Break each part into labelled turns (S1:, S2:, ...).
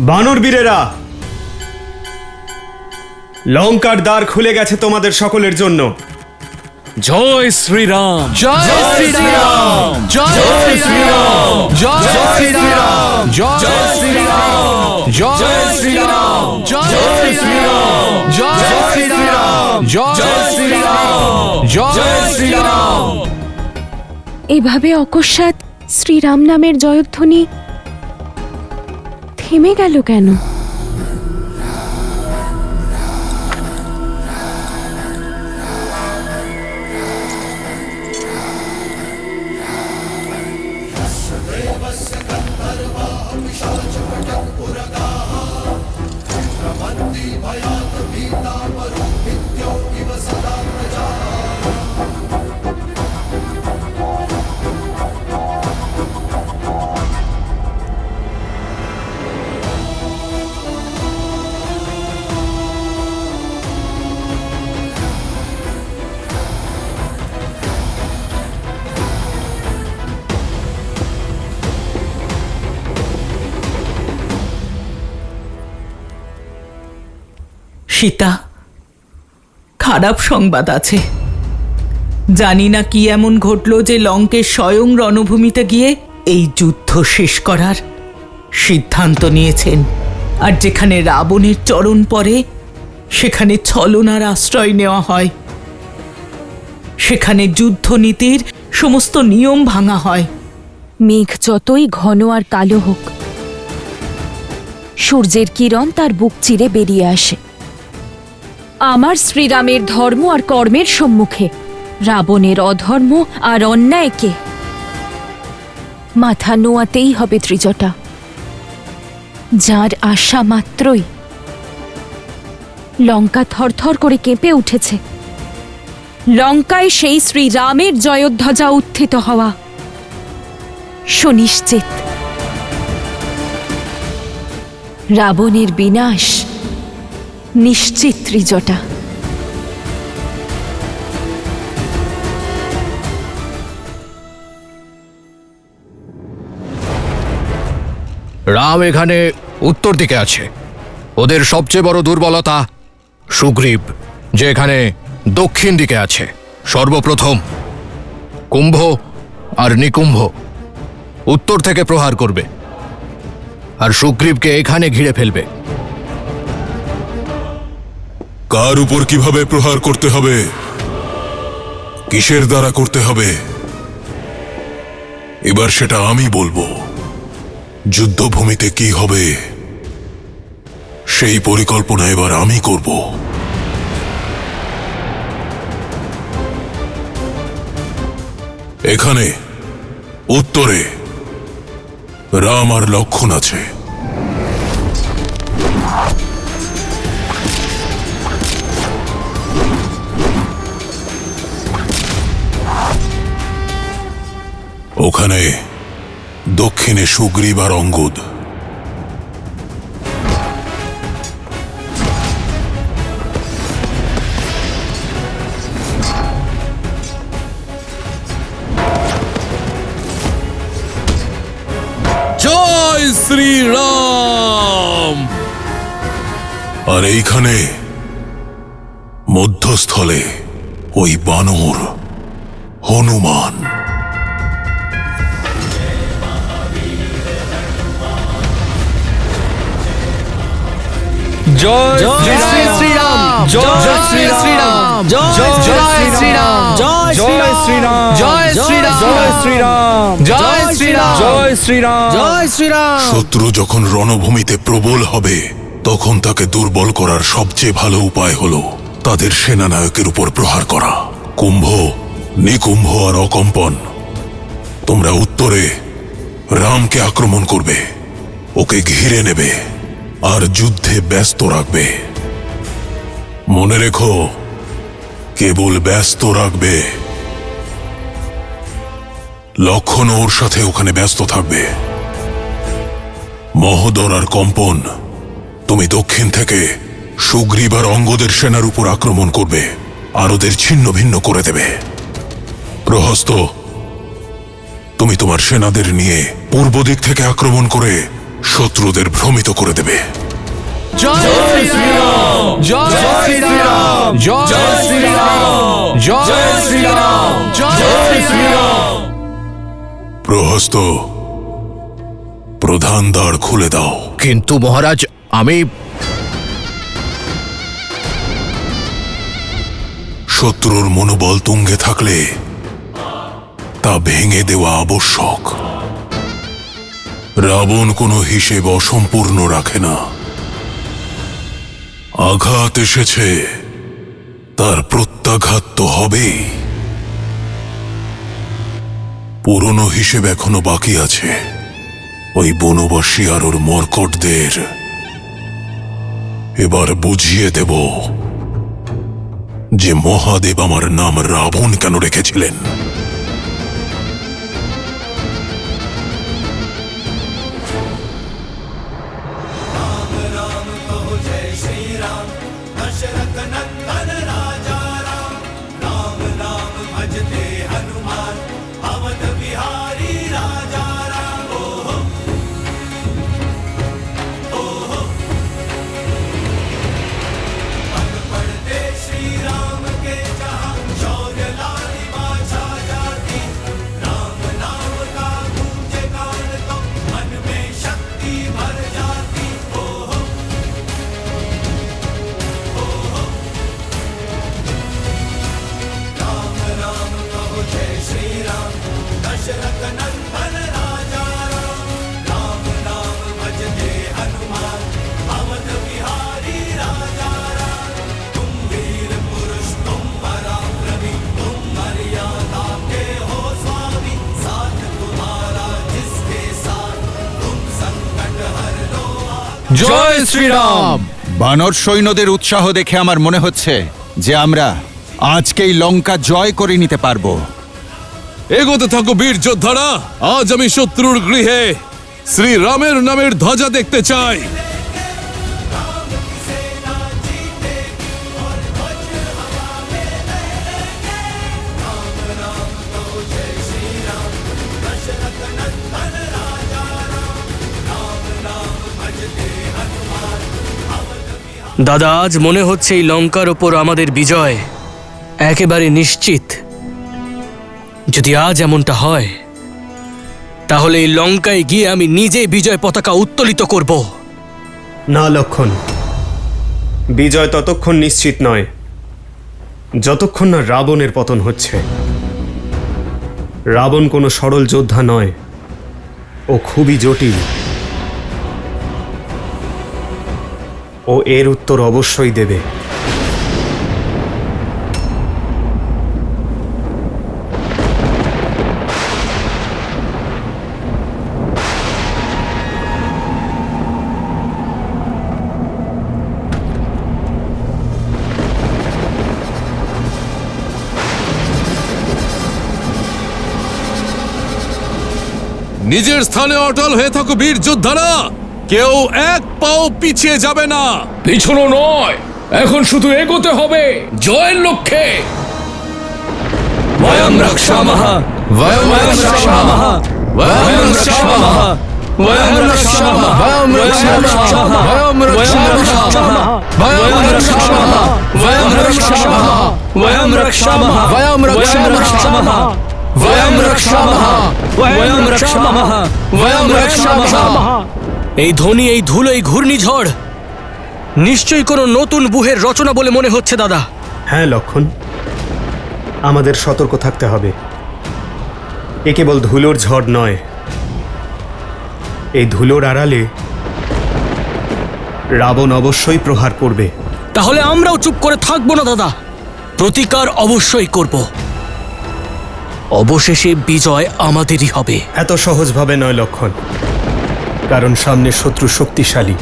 S1: বানরবীরেরা, লঙ্কার দ্বার খুলে গেছে তোমাদের সকলের জন্য।
S2: জয় শ্রীরাম,
S3: জয় শ্রীরাম, জয় শ্রীরাম, জয় শ্রীরাম, জয় শ্রীরাম, জয় শ্রীরাম, জয় শ্রীরাম, জয় শ্রীরাম, জয় শ্রীরাম, জয় শ্রীরাম।
S4: এভাবে অকস্মাৎ শ্রীরাম নামের জয়ধ্বনি থেমে গেল কেন?
S5: সীতা, খারাপ সংবাদ আছে। জানি না কি এমন ঘটল যে লঙ্কের স্বয়ং রণভূমিতে গিয়ে এই যুদ্ধ শেষ করার সিদ্ধান্ত নিয়েছেন। আর যেখানে রাবণের চরণ পড়ে সেখানে ছলনার আশ্রয় নেওয়া হয়, সেখানে যুদ্ধনীতির সমস্ত নিয়ম ভাঙা হয়।
S4: মেঘ যতই ঘন আর কালো হোক, সূর্যের কিরণ তার বুক চিরে বেরিয়ে আসে। আমার শ্রীরামের ধর্ম আর কর্মের সম্মুখে রাবণের অধর্ম আর অন্যায়কে মাথা নোয়াতেই হবে ত্রিজটা। যার আশা মাত্রই লঙ্কা থরথর করে কেঁপে উঠেছে। লঙ্কায় সেই শ্রীরামের জয়ধ্বজা উত্থিত হওয়া সুনিশ্চিত। রাবণের বিনাশ নিশ্চিত ত্রিজটা।
S3: রাম এখানে উত্তর দিকে আছে। ওদের সবচেয়ে বড় দুর্বলতা সুগ্রীব, যে এখানে দক্ষিণ দিকে আছে। সর্বপ্রথম কুম্ভ আর নিকুম্ভ উত্তর থেকে প্রহার করবে আর সুগ্রীবকে এখানে ঘিরে ফেলবে।
S6: কার উপর কিভাবে প্রহার করতে হবে, কিসের দ্বারা করতে হবে, এবার সেটা আমি বলবো। যুদ্ধভূমিতে কি হবে সেই পরিকল্পনা এবার আমি করব। এখানে উত্তরে রাম আর লক্ষণ আছে। ওখানে দক্ষিণে সুগ্রীব আর অঙ্গদ।
S2: জয় শ্রীরাম।
S6: আর এইখানে মধ্যস্থলে ওই বানর হনুমান।
S2: জয়
S3: শ্রীরাম, জয় শ্রীরাম, জয় শ্রীরাম, জয় শ্রীরাম, জয় শ্রীরাম, জয় শ্রীরাম, জয় শ্রীরাম, জয় শ্রীরাম, জয় শ্রীরাম।
S6: শত্রু যখন রণভূমিতে প্রবল হবে তখন তাকে দুর্বল করার সবচেয়ে ভালো উপায় হলো তাদের সেনানায়কের উপর প্রহার করা। কুম্ভ, নিকুম্ভ আর অকম্পন, তোমরা উত্তরে রামকে আক্রমণ করবে, ওকে ঘিরে নেবে আর যুদ্ধে ব্যস্ত রাখবে। মনে রেখো, কেবল ব্যস্ত রাখবে। লক্ষণ ওর সাথে ওখানে ব্যস্ত থাকবে। মহোদর আর কম্পন, তুমি দক্ষিণ থেকে সুগ্রীব আর অঙ্গদের সেনার উপর আক্রমণ করবে আর ওদের ছিন্ন ভিন্ন করে দেবে। প্রহস্ত, তুমি তোমার সেনাদের নিয়ে পূর্ব দিক থেকে আক্রমণ করে শত্রুদের ভ্রমিত করে দেবে।
S3: জয় শ্রীরাম জয় শ্রীরাম জয় শ্রীরাম জয় শ্রীরাম জয় শ্রীরাম।
S6: প্রহস্ত, প্রধান দ্বার খুলে দাও।
S3: কিন্তু মহারাজ, আমি
S6: শত্রুর মনোবল তুঙ্গে থাকলে তা ভেঙে দেওয়া আবশ্যক। রাবণ কোনো হিসেব অসম্পূর্ণ রাখে না। আঘাত এসেছে, তার প্রত্যাঘাত তো হবেই। পুরনো হিসেব এখনো বাকি আছে। ওই বনবাসী আর ওর মর্কটদের এবার বুঝিয়ে দেব যে মহাদেব আমার নাম রাবণ কেন রেখেছিলেন।
S3: জয় শ্রীরাম।
S7: বানর সৈন্যদের উৎসাহ দেখে আমার মনে হচ্ছে যে আমরা আজকেই লঙ্কা জয় করে নিতে পারবো।
S2: এগোতে থাকো বীর যোদ্ধারা। আজ আমি শত্রুর গৃহে শ্রীরামের নামের ধ্বজা দেখতে চাই।
S8: দাদা, আজ মনে হচ্ছে এই লঙ্কার ওপর আমাদের বিজয় একেবারে নিশ্চিত। যদি আজ এমনটা হয়, তাহলে এই লঙ্কায় গিয়ে আমি নিজেই বিজয় পতাকা উত্তোলিত করব।
S1: না লক্ষণ, বিজয় ততক্ষণ নিশ্চিত নয় যতক্ষণ না রাবণের পতন হচ্ছে। রাবণ কোনো সরল যোদ্ধা নয়, ও খুবই জটিল। ও এর উত্তর অবশ্যই দেবে।
S2: নিজের স্থানে অটল হয়ে থাকো বীর যোদ্ধারা। কেউ এক পাও পিছিয়ে যাবে না।
S9: পিছনো নয়, এখন শুধু এগোতে হবে জয়ের লক্ষ্যে।
S3: বয়ম রক্ষামহ বয়ম রক্ষামহ বয়ম রক্ষামহ বয়ম রক্ষামহ বয়ম রক্ষামহ বয়ম রক্ষামহ বয়ম রক্ষামহ বয়ম রক্ষামহ বয়ম রক্ষামহ বয়ম রক্ষামহ বয়ম রক্ষামহ বয়ম রক্ষামহ।
S8: এই ধ্বনি, এই ধুলো, এই ঘূর্ণিঝড় নিশ্চয়ই কোনো নতুন বুহের রচনা বলে মনে হচ্ছে দাদা।
S1: হ্যাঁ লক্ষণ, আমাদের সতর্ক থাকতে হবে। এ কেবল ধুলোর ঝড় নয়, এই ধুলোর আড়ালে রাবণ অবশ্যই প্রহার করবে।
S8: তাহলে আমরাও চুপ করে থাকবো না দাদা, প্রতিকার অবশ্যই করব। অবশেষে বিজয় আমাদেরই হবে।
S1: এত সহজভাবে নয় লক্ষণ, কারণ সামনে শত্রু শক্তিশালী।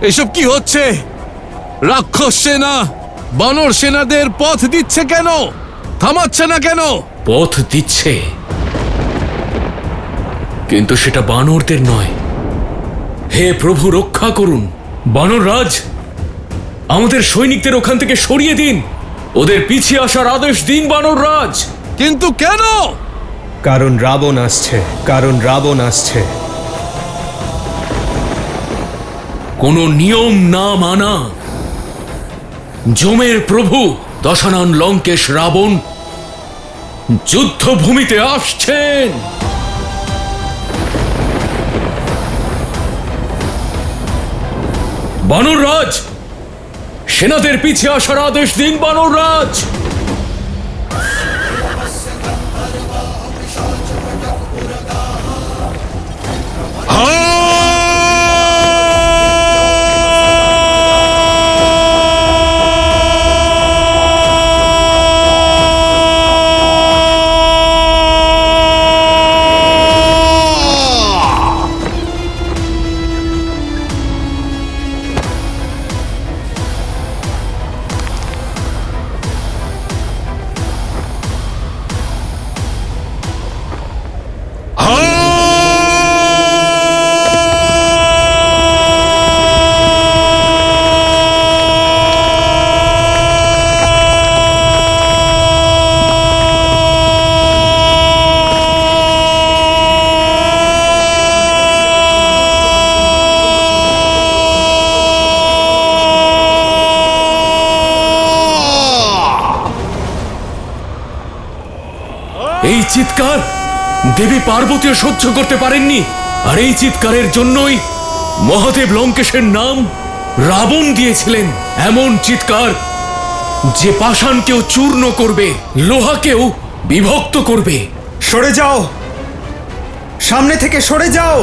S2: এসব কি হচ্ছে? রাক্ষস সেনা বানর সেনাদের পথ দিচ্ছে কেন? থামাচ্ছে না কেন?
S9: পথ দিচ্ছে, কিন্তু সেটা বানরদের নয়। হে প্রভু, রক্ষা করুন। বানর রাজ, আমাদের সৈনিকদের ওখান থেকে সরিয়ে দিন। ওদের পিছিয়ে আসার আদেশ দিন বানর রাজ।
S2: কিন্তু কেন?
S1: কারণ রাবণ আসছে, কারণ রাবণ আসছে।
S9: কোনো নিয়ম না মানা। যমের প্রভু দশানন লঙ্কেশ রাবণ যুদ্ধভূমিতে আসছেন। বানর রাজ, সেনাদের পিছিয়ে আসার আদেশ দিন বানর রাজ। এই চিৎকার দেবী পার্বতীও সহ্য করতে পারেননি, আর এই চিৎকারের জন্যই মহাদেব লঙ্কেশের নাম রাবণ দিয়েছিলেন। এমন চিৎকার যে পাষাণকেও চূর্ণ করবে, লোহাকেও বিভক্ত করবে।
S1: সরে যাও, সামনে থেকে সরে যাও।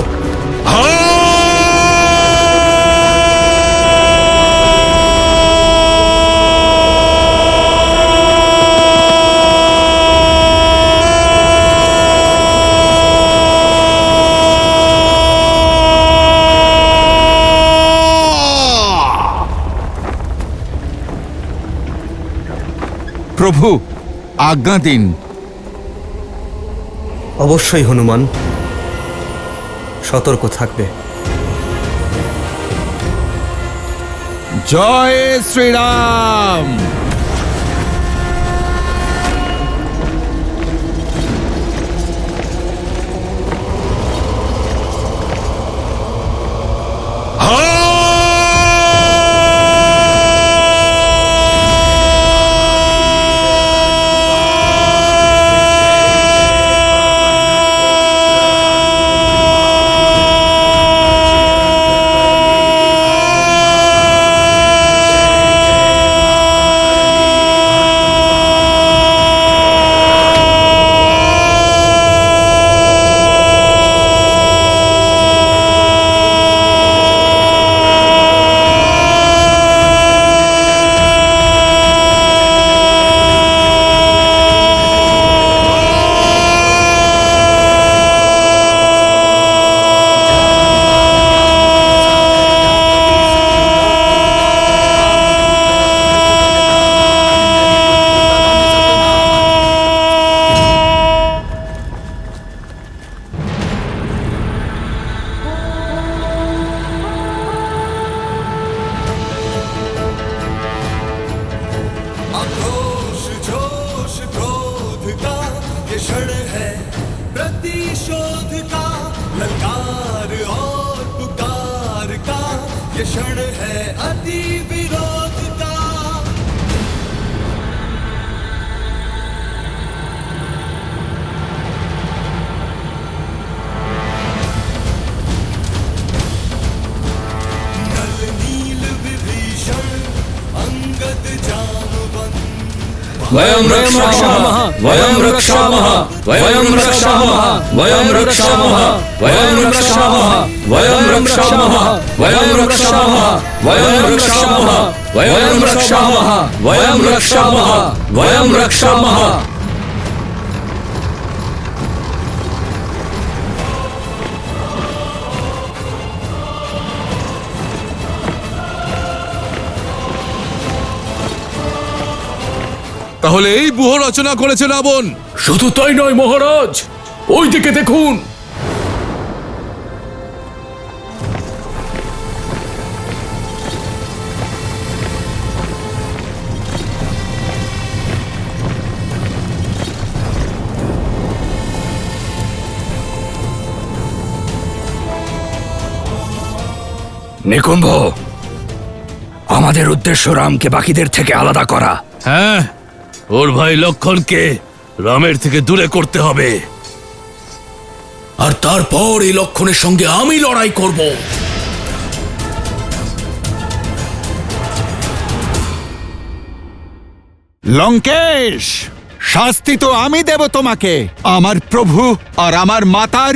S7: প্রভু, আজ্ঞা দিন।
S1: অবশ্যই হনুমান, সতর্ক থাকবে।
S7: জয় শ্রীরাম।
S9: वयं रक्षामः, वयं रक्षामः, वयं रक्षामः, वयं रक्षामः, वयं रक्षामः, वयं रक्षामः, वयं रक्षामः, वयं रक्षामः, वयं रक्षामः, वयं रक्षामः, वयं रक्षामः।
S2: তাহলে এই ব্যুহ রচনা করেছে রাবণ।
S9: শুধু তাই নয় মহারাজ, ওই দিকে দেখুন।
S3: নিকুম্ভ, আমাদের উদ্দেশ্য রামকে বাকিদের থেকে আলাদা করা।
S2: হ্যাঁ, ওর ভাই লক্ষণকে রামের থেকে দূরে করতে হবে।
S9: আর তারপর এই লক্ষণের সঙ্গে আমি লড়াই করব।
S7: লঙ্কেশ, শাস্তি তো আমি দেব তোমাকে, আমার প্রভু আর আমার মাতার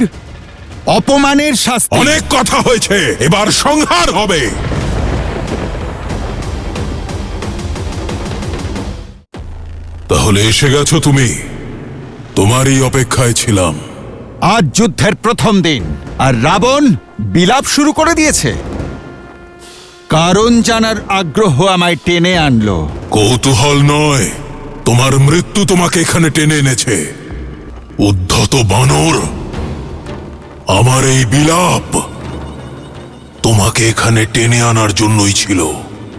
S7: অপমানের শাস্তি।
S6: অনেক কথা হয়েছে, এবার সংহার হবে। তাহলে এসে গেছো তুমি, তোমারই অপেক্ষায় ছিলাম।
S7: আজ যুদ্ধের প্রথম দিন আর রাবণ বিলাপ শুরু করে দিয়েছে। কারণ জানার আগ্রহ আমায় টেনে আনলো।
S6: কৌতূহল নয়, তোমার মৃত্যু তোমাকে এখানে টেনে এনেছে। উদ্ধত বানর, আমার এই বিলাপ তোমাকে এখানে টেনে আনার জন্যই ছিল।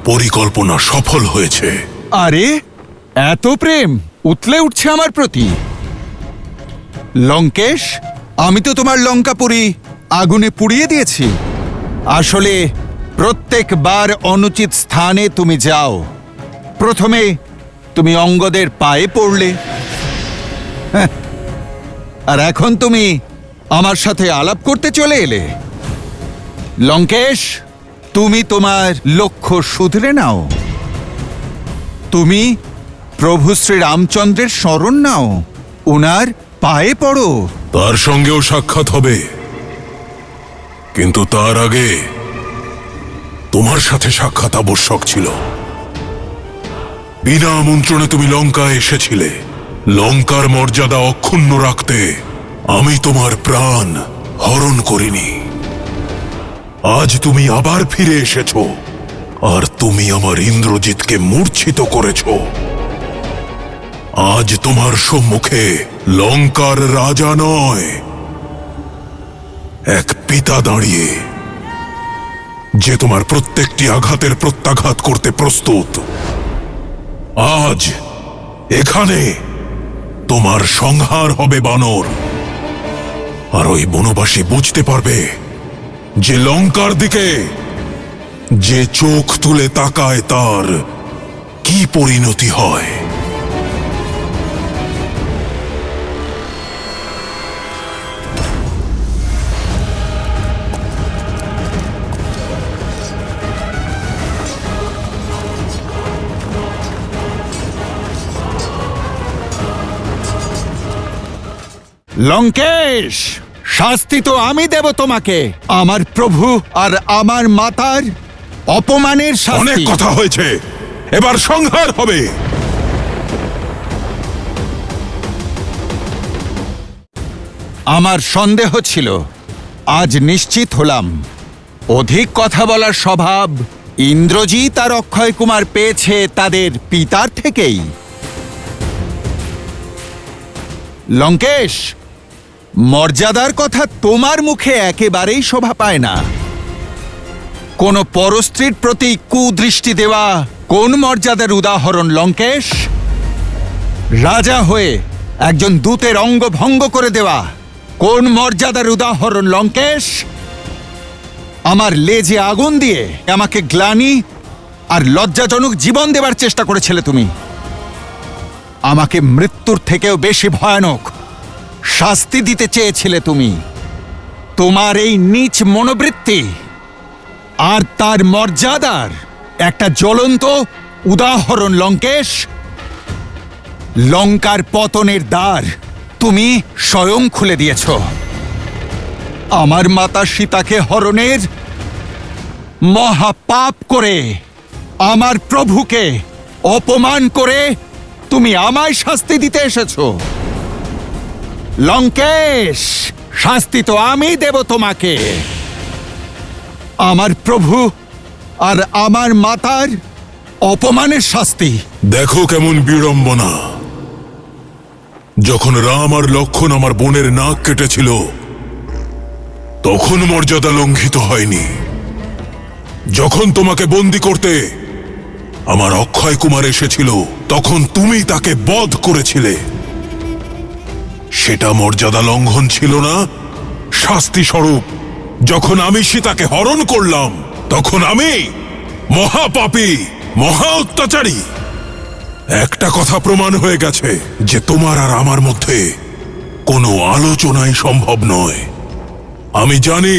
S6: পরিকল্পনা সফল হয়েছে।
S7: আরে, এত প্রেম উতলে উঠছে আমার প্রতি। লঙ্কেশ, আমি তো তোমার লঙ্কাপুরী আগুনে পুড়িয়ে দিয়েছি। আসলে প্রত্যেকবার অনুচিত স্থানে তুমি যাও। প্রথমে তুমি অঙ্গদের পায়ে পড়লে, হ্যাঁ, আর এখন তুমি আমার সাথে আলাপ করতে চলে এলে। লঙ্কেশ, তুমি তোমার লক্ষ্য শুধরে নাও। তুমি প্রভু শ্রী রামচন্দ্রের শরণ নাও, ওনার পায়ে পড়ো।
S6: তার সঙ্গেও সাক্ষাৎ হবে, কিন্তু তার আগে তোমার সাথে সাক্ষাৎ আবশ্যক ছিল। বিনা আমন্ত্রণে তুমি লঙ্কায় এসেছিলে। লঙ্কার মর্যাদা অক্ষুণ্ণ রাখতে আমি তোমার প্রাণ হরণ করিনি। আজ তুমি আবার ফিরে এসেছো, আর তুমি আমার ইন্দ্রজিৎকে মূর্ছিত করেছো। আজ তোমার সম্মুখে লঙ্কার রাজা নয়, এক পিতা দাঁড়িয়ে, যে তোমার প্রত্যেকটি আঘাতের প্রত্যাঘাত করতে প্রস্তুত। আজ এখানে তোমার সংহার হবে বানর। আর ওই বনবাসী বুঝতে পারবে যে লঙ্কার দিকে যে চোখ তুলে তাকায় তার কি পরিণতি হয়।
S7: লঙ্কেশ, শাস্তি তো আমি দেব তোমাকে, আমার প্রভু আর আমার মাতার অপমানের
S6: অনেক
S7: শাস্তি।
S6: কথা হয়েছে, এবার সংহার হবে।
S7: আমার সন্দেহ ছিল, আজ নিশ্চিত হলাম। অধিক কথা বলার স্বভাব ইন্দ্রজিৎ আর অক্ষয় কুমার পেয়েছে তাদের পিতার থেকেই। লঙ্কেশ, মর্যাদার কথা তোমার মুখে একেবারেই শোভা পায় না। কোন পরস্ত্রীর প্রতি কুদৃষ্টি দেওয়া কোন মর্যাদার উদাহরণ লঙ্কেশ? রাজা হয়ে একজন দূতের অঙ্গ ভঙ্গ করে দেওয়া কোন মর্যাদার উদাহরণ লঙ্কেশ? আমার লেজে আগুন দিয়ে আমাকে গ্লানি আর লজ্জাজনক জীবন দেবার চেষ্টা করেছিলে তুমি। আমাকে মৃত্যুর থেকেও বেশি ভয়ানক শাস্তি দিতে চেয়েছিলে তুমি। তোমার এই নীচ মনোবৃত্তি আর তার মর্যাদার একটা জ্বলন্ত উদাহরণ লঙ্কেশ। লঙ্কার পতনের দ্বার তুমি স্বয়ং খুলে দিয়েছ। আমার মাতা সীতাকে হরণের মহাপাপ করে, আমার প্রভুকে অপমান করে তুমি আমায় শাস্তি দিতে এসেছো। লঙ্কেশ, শাস্তি তো আমি দেব তোমাকে। আমার প্রভু আর আমার মাতার অপমানের শাস্তি।
S6: দেখো কেমন বিড়ম্বনা। যখন রাম আর লক্ষণ আমার বোনের নাক কেটেছিল তখন মর্যাদা লঙ্ঘিত হয়নি। যখন তোমাকে বন্দি করতে আমার অক্ষয় কুমার এসেছিল তখন তুমি তাকে বধ করেছিলে। সেটা মর্যাদা লঙ্ঘন ছিল না, শাস্তি স্বরূপ। যখন আমি সীতাকে হরণ করলাম তখন আমি মহাপাপী, মহা অত্যাচারী। একটা কথা প্রমাণ হয়ে গেছে যে তোমার আর আমার মধ্যে কোনো আলোচনাই সম্ভব নয়। আমি জানি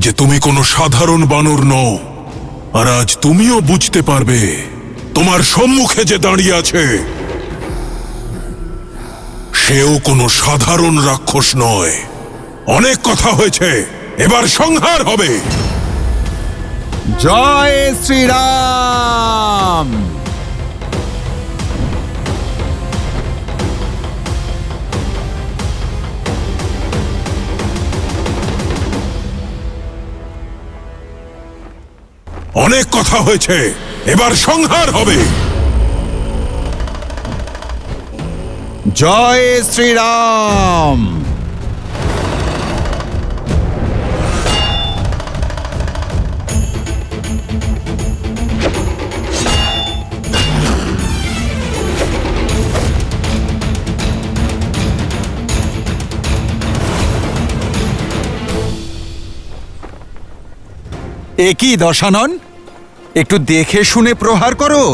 S6: যে তুমি কোনো সাধারণ বানর নও, আর আজ তুমিও বুঝতে পারবে তোমার সম্মুখে যে দাঁড়িয়ে আছে সেও কোনো সাধারণ রাক্ষস নয়। অনেক কথা হয়েছে, এবার সংহার হবে।
S7: জয় শ্রীরাম।
S6: অনেক কথা হয়েছে, এবার সংহার হবে।
S7: জয় শ্রীরাম। একই দশানন, একটু দেখে শুনে প্রহার করো।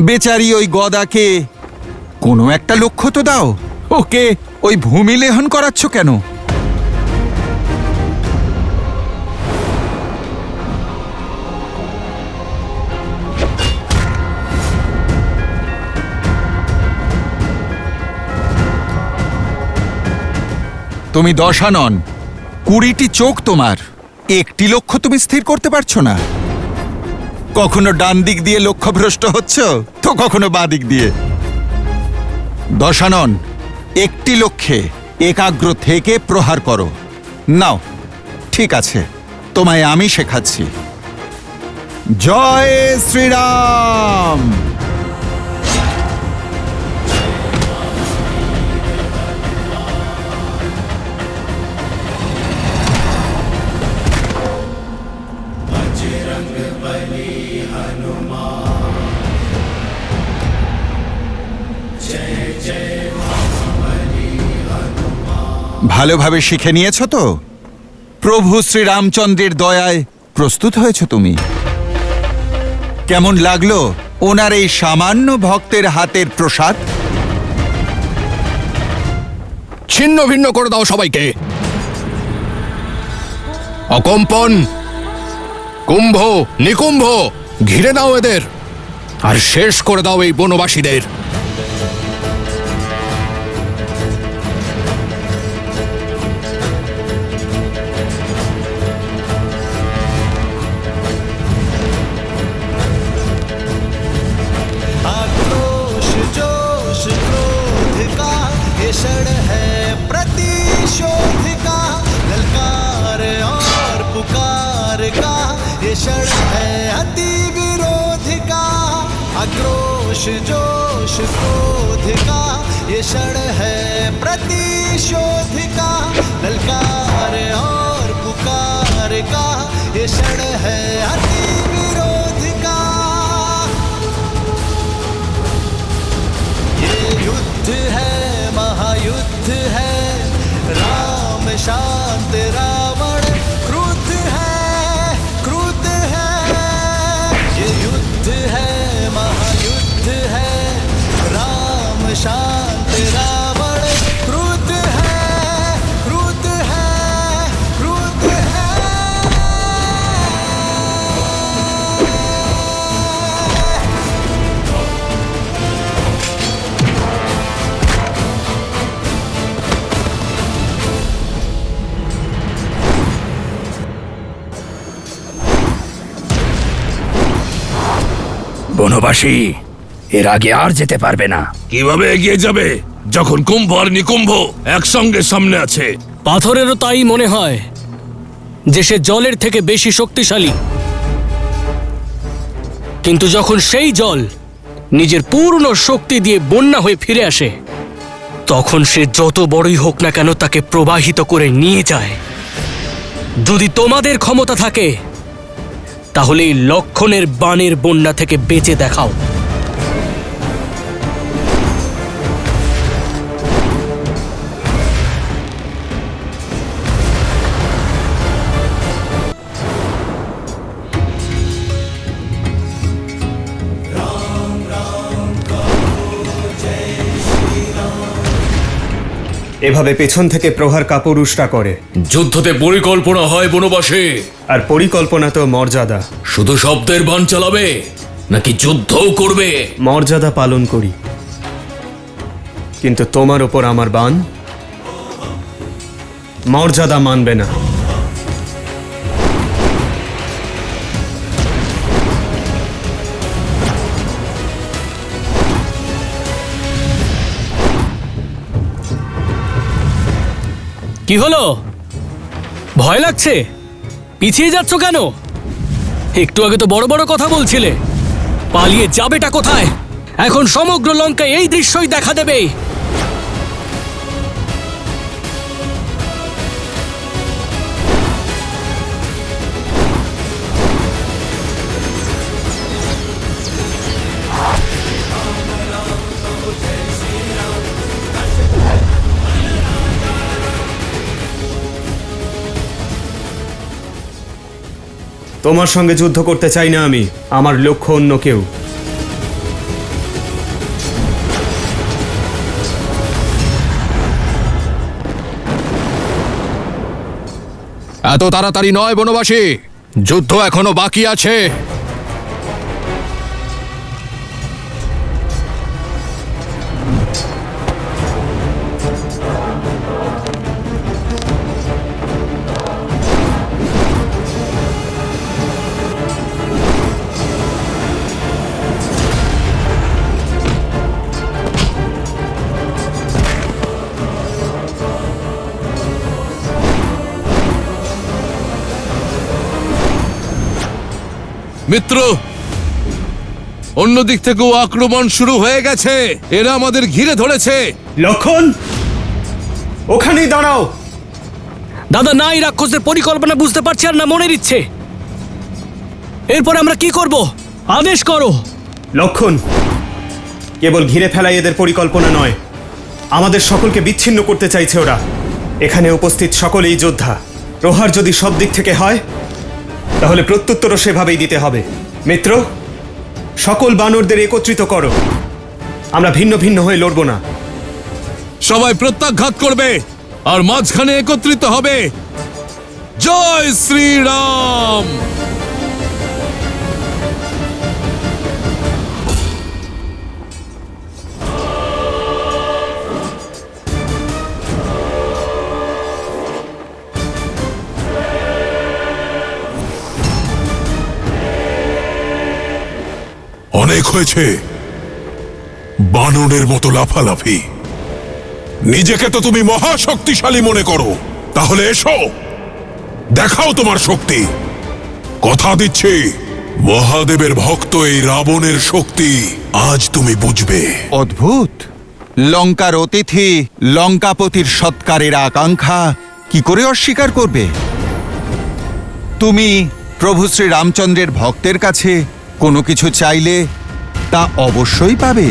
S7: বেচারি ওই গদাকে কোনো একটা লক্ষ্য তো দাও। ওকে ওই ভূমি লেহন করাচ্ছ কেন? তুমি দশানন, 20টি চোখ তোমার, একটি লক্ষ্য তুমি স্থির করতে পারছো না। কখনো ডান দিক দিয়ে লক্ষ্যভ্রষ্ট হচ্ছ তো কখনো বাঁ দিক দিয়ে। দশানন, একটি লক্ষ্যে একাগ্র থেকে প্রহার করো। নাও, ঠিক আছে, তোমায় আমি শেখাচ্ছি। জয় শ্রীরাম। ভালোভাবে শিখে নিয়েছ তো? প্রভু শ্রীরামচন্দ্রের দয়ায় প্রস্তুত হয়েছ তুমি? কেমন লাগলো ওনার এই সামান্য ভক্তের হাতের প্রসাদ?
S2: ছিন্ন ভিন্ন করে দাও সবাইকে। অকম্পন, কুম্ভ, নিকুম্ভ, ঘিরে দাও এদের আর শেষ করে দাও এই বনবাসীদের।
S10: क्षण है अति विरोध का, आक्रोश जोश क्रोध का ये क्षण है प्रतिशोध का, ललकार और पुकार का ये क्षण है अति विरोध का। ये युद्ध है महायुद्ध है, राम शांत रावण क्रुद्ध है, क्रुद्ध है। ये युद्ध है महायुद्ध है, राम शांत रावण क्रुद्ध है, क्रुद्ध है, क्रुद्ध है।
S11: বনবাসী এর আগে আর যেতে পারবে না।
S2: কিভাবে এগিয়ে যাবে যখন কুম্ভ আর নিকুম্ভ একসঙ্গে সামনে আছে?
S8: পাথরেরও তাই মনে হয় যে সে জলের থেকে বেশি শক্তিশালী। কিন্তু যখন সেই জল নিজের পূর্ণ শক্তি দিয়ে বন্যা হয়ে ফিরে আসে, তখন সে যত বড়ই হোক না কেন তাকে প্রবাহিত করে নিয়ে যায়। যদি তোমাদের ক্ষমতা থাকে তাহলে এই লক্ষণের বাণের বন্যা থেকে বেঁচে দেখাও।
S1: এভাবে পেছন থেকে প্রহার কাপুরুষরা করে,
S9: যুদ্ধতে পরিকল্পনা হয় বনবাসে।
S1: আর পরিকল্পনা তো মর্যাদা।
S9: শুধু শব্দের বাণ চালাবে নাকি যুদ্ধও করবে?
S1: মর্যাদা পালন করি, কিন্তু তোমার ওপর আমার বাণ মর্যাদা মানবে না।
S8: কি হলো? ভয় লাগছে? পিছিয়ে যাচ্ছ কেন? একটু আগে তো বড় বড় কথা বলছিলে। পালিয়ে যাবেটা কোথায়? এখন সমগ্র লঙ্কায় এই দৃশ্যই দেখা দেবে।
S1: তোমার সঙ্গে যুদ্ধ করতে চাই না আমি, আমার লক্ষ্য অন্য কেউ।
S2: এত তাড়াতাড়ি নয় বনবাসী, যুদ্ধ এখনো বাকি আছে। মিত্র, অন্যদিক থেকেও আক্রমণ শুরু হয়ে গেছে। এরা আমাদের ঘিরে ধরেছে।
S1: লক্ষণ, ওখানেই দাঁড়াও।
S8: দাদা, না এই রাক্ষসদের পরিকল্পনা বুঝতে পারছি আর না মনের ইচ্ছে। এরপর আমরা কি করব? আদেশ করো।
S1: লক্ষণ, কেবল ঘিরে ফেলাই এদের পরিকল্পনা নয়, আমাদের সকলকে বিচ্ছিন্ন করতে চাইছে ওরা। এখানে উপস্থিত সকলেই যোদ্ধা। প্রহার যদি সব দিক থেকে হয় তাহলে প্রত্যুত্তরও সেভাবেই দিতে হবে। মিত্র, সকল বানরদের একত্রিত করো। আমরা ভিন্ন ভিন্ন হয়ে লড়ব না।
S2: সবাই প্রত্যাঘাত করবে আর মাঝখানে একত্রিত হবে। জয় শ্রীরাম।
S6: অনেক হয়েছে বানরের মতো লাফালাফি। নিজেকে তো তুমি মহাশক্তিশালী মনে করো, তাহলে এসো দেখাও তোমার শক্তি। কথা দিচ্ছি, মহাদেবের ভক্ত এই রাবণের শক্তি আজ তুমি বুঝবে।
S7: অদ্ভুত! লঙ্কার অতিথি লঙ্কাপতির সৎকারের আকাঙ্ক্ষা কি করে অস্বীকার করবে? তুমি প্রভু শ্রী রামচন্দ্রের ভক্তের কাছে কোনো কিছু চাইলে তা অবশ্যই পাবে।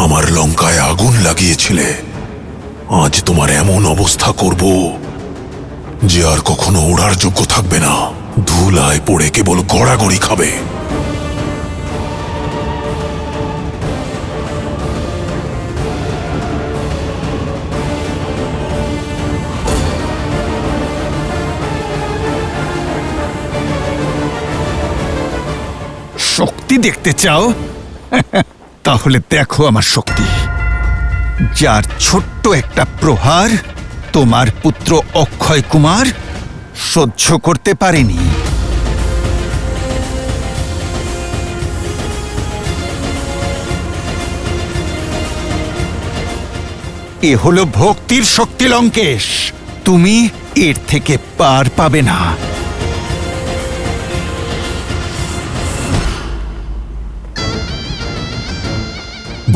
S6: আমার লঙ্কায় আগুন লাগিয়েছিলে, আজ তোমার এমন অবস্থা করব যে আর কখনো ওড়ার যোগ্য থাকবে না। ধুলায় পড়ে কেবল গড়াগড়ি খাবে।
S7: শক্তি দেখতে চাও? তাহলে দেখো আমার শক্তি, যার ছোট্ট একটা প্রহার তোমার পুত্র অক্ষয় কুমার সহ্য করতে পারেনি। এ হলো ভক্তির শক্তি লঙ্কেশ, তুমি এর থেকে পার পাবে না।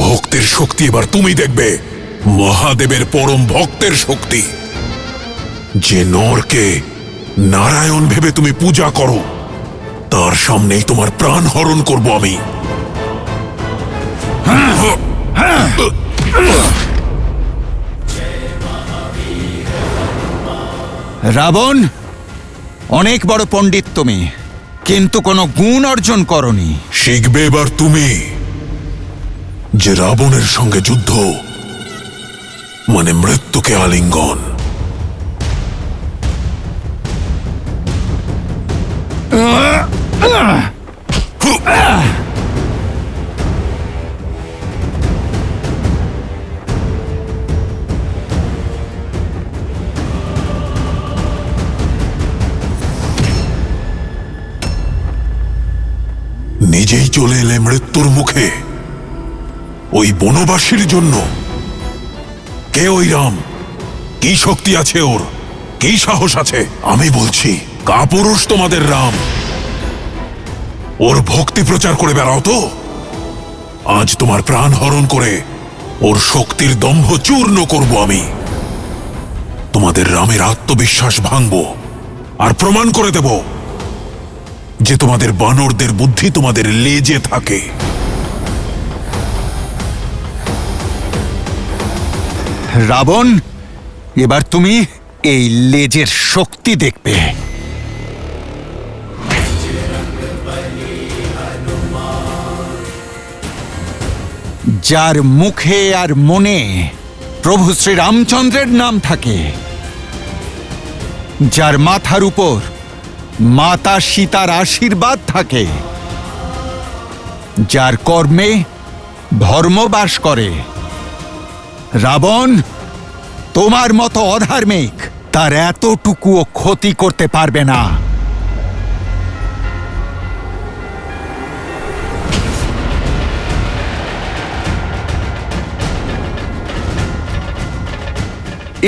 S6: ভক্তের শক্তি এবার তুমি দেখবে, মহাদেবের পরম ভক্তের শক্তি। যে নরকে নারায়ণ ভেবে তুমি পূজা করো, তার সামনেই তোমার প্রাণ হরণ করব আমি।
S7: রাবণ, অনেক বড় পণ্ডিত তুমি, কিন্তু কোনো গুণ অর্জন করনি।
S6: শিখবে এবার তুমি যে রাবণের সঙ্গে যুদ্ধ মানে মৃত্যুকে আলিঙ্গন। নিজেই চলে এলে মৃত্যুর মুখে ওই বনবাসীর জন্য। কে ওই রাম? কি শক্তি আছে ওর? কি সাহস আছে? আমি বলছি, কাপুরুষ তোমাদের রাম। ওর ভক্তি প্রচার করে বেড়াও তো। আজ তোমার প্রাণ হরণ করে ওর শক্তির দম্ভ চূর্ণ করব আমি। তোমাদের রামের আত্মবিশ্বাস ভাঙব আর প্রমাণ করে দেব যে তোমাদের বানরদের বুদ্ধি তোমাদের লেজে থাকে।
S7: রাবণ, এবার তুমি এই লেজের শক্তি দেখবে। যার মুখে আর মনে প্রভু শ্রী রামচন্দ্রের নাম থাকে, যার মাথার উপর মাতা সীতার আশীর্বাদ থাকে, যার কর্মে ধর্ম বাস করে। রাবণ, তোমার মতো অধার্মিক তার এতটুকুও ক্ষতি করতে পারবে না।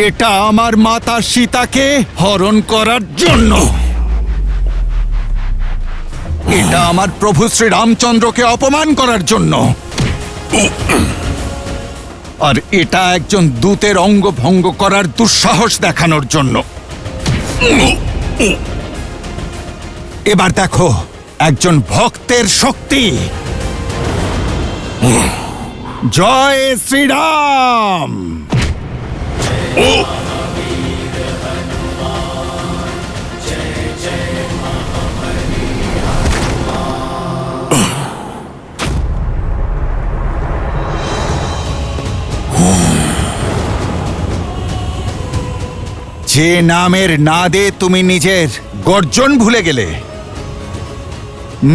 S7: এটা আমার মাতা সীতাকে হরণ করার জন্য। এটা আমার প্রভু শ্রী রামচন্দ্রকে অপমান করার জন্য। আর এটা একজন দূতের অঙ্গ ভঙ্গ করার দুঃসাহস দেখানোর জন্য। এবার দেখো একজন ভক্তের শক্তি। জয় শ্রীরাম। যে নামের নাদে তুমি নিজের গর্জন ভুলে গেলে,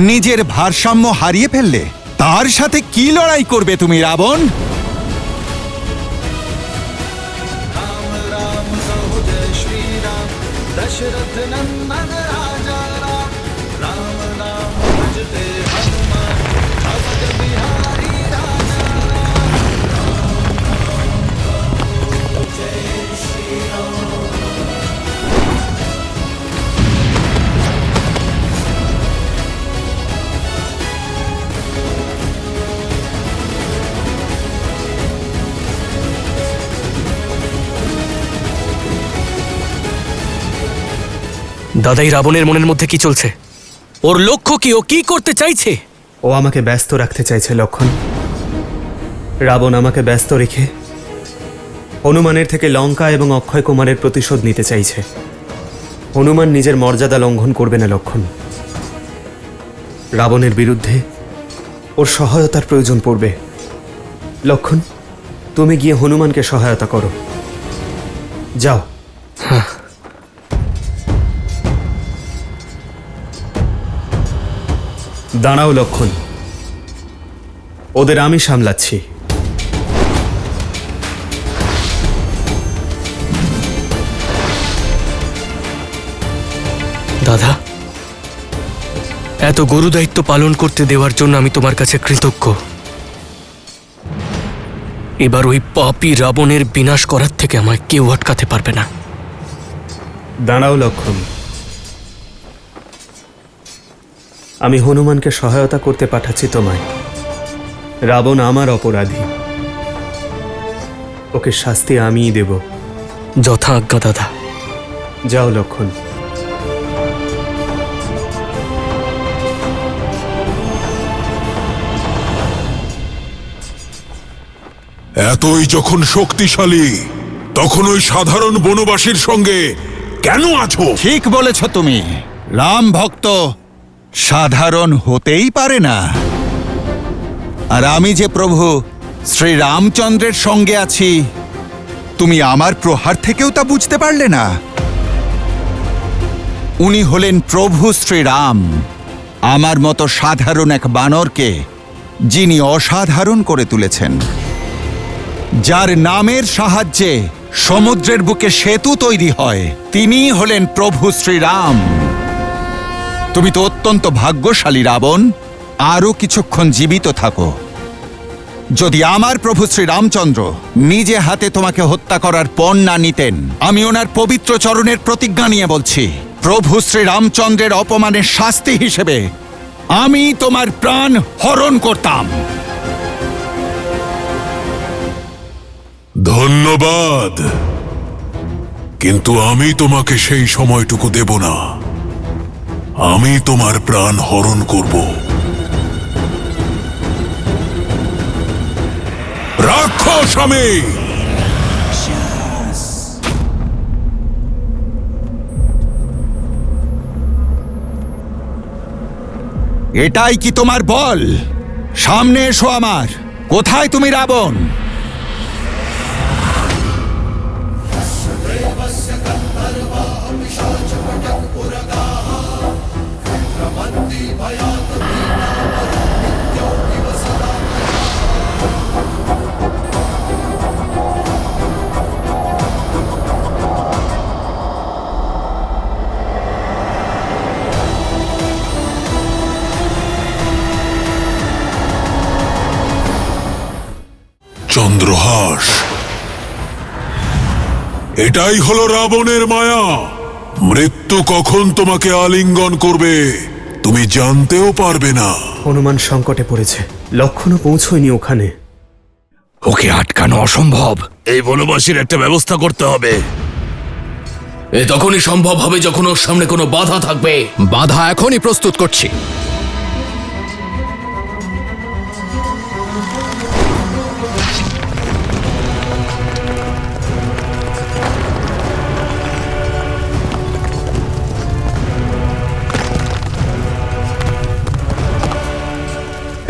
S7: নিজের ভারসাম্য হারিয়ে ফেললে, তার সাথে কি লড়াই করবে তুমি রাবণ?
S10: दशरथ नंदन राजा राम, राम नाम भजते हनुमान, भगत बिहारी राजा राम। जय श्री राम।
S8: দাদাই রাবণের মনের মধ্যে কি চলছে? ওর লক্ষ্য কি? ও কি করতে চাইছে?
S1: ও আমাকে ব্যস্ত রাখতে চাইছে লক্ষণ। রাবণ আমাকে ব্যস্ত রেখে হনুমানের থেকে লঙ্কা এবং অক্ষয় কুমারের প্রতিশোধ নিতে চাইছে। হনুমান নিজের মর্যাদা লঙ্ঘন করবে না লক্ষণ। রাবণের বিরুদ্ধে ওর সহায়তার প্রয়োজন পড়বে। লক্ষণ, তুমি গিয়ে হনুমানকে সহায়তা করো, যাও। দাঁড়াও লক্ষণ, ওদের আমি সামলাচ্ছি।
S8: দাদা, এত গুরু দায়িত্ব পালন করতে দেওয়ার জন্য আমি তোমার কাছে কৃতজ্ঞ। এবার ওই পাপী রাবণের বিনাশ করার থেকে আমায় কেউ আটকাতে পারবে না।
S1: দাঁড়াও লক্ষণ, আমি হনুমানকে সহায়তা করতে পাঠাচ্ছি তোমায়। রাবণ আমার অপরাধী, ওকে শাস্তি আমিই দেব।
S8: যথা আজ্ঞা দাদা।
S1: যাও লক্ষণ।
S6: এতই যখন শক্তিশালী, তখন ওই সাধারণ বনবাসীর সঙ্গে কেন আছো?
S7: ঠিক বলেছ তুমি। রাম ভক্ত সাধারণ হতেই পারে না। আর আমি যে প্রভু শ্রী রামচন্দ্রের সঙ্গে আছি, তুমি আমার প্রহার থেকেও তা বুঝতে পারলে না? উনি হলেন প্রভু শ্রীরাম, আমার মতো সাধারণ এক বানরকে যিনি অসাধারণ করে তুলেছেন, যার নামের সাহায্যে সমুদ্রের বুকে সেতু তৈরি হয়, তিনিই হলেন প্রভু শ্রীরাম। তুমি তো অত্যন্ত ভাগ্যশালী রাবণ। আরও কিছুক্ষণ জীবিত থাকো। যদি আমার প্রভু শ্রীরামচন্দ্র নিজে হাতে তোমাকে হত্যা করার পণ না নিতেন, আমি ওনার পবিত্র চরণের প্রতিজ্ঞা নিয়ে বলছি, প্রভু শ্রীরামচন্দ্রের অপমানের শাস্তি হিসেবে আমি তোমার প্রাণ হরণ করতাম।
S6: ধন্যবাদ, কিন্তু আমি তোমাকে সেই সময়টুকু দেব না। আমি তোমার প্রাণ হরণ করব। রাক্ষস আমি!
S7: এটাই কি তোমার বল? সামনে এসো আমার। কোথায় তুমি রাবণ?
S6: চন্দ্রহাস, এটাই হলো রাবণের মায়া। মৃত্যু কখন তোমাকে আলিঙ্গন করবে তুমি জানতেও পারবে না।
S1: হনুমান সংকটে পড়েছে, লক্ষণও পৌঁছয়নি ওখানে।
S11: ওকে আটকানো অসম্ভব।
S9: এই বনবাসীর একটা ব্যবস্থা করতে হবে। এ তখনই সম্ভব হবে যখন ওর সামনে কোনো বাধা থাকবে।
S11: বাধা এখনই প্রস্তুত করছি।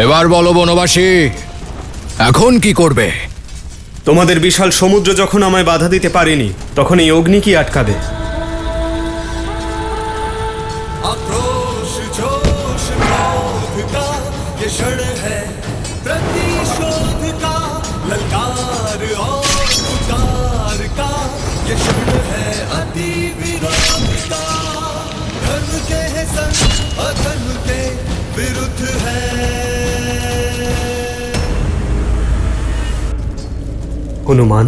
S11: এবার বলো বনবাসী, এখন কি করবে?
S1: তোমাদের বিশাল সমুদ্র যখন আমায় বাধা দিতে পারেনি, তখন এই অগ্নি কি আটকাবে?
S10: आक्रोश जोश क्रोध का ये क्षण है, प्रतिशोध का ललकार और उतार का ये क्षण है, अति विरोध का। धर्म के है संग अधर्म के विरुद्ध है।
S1: হনুমান,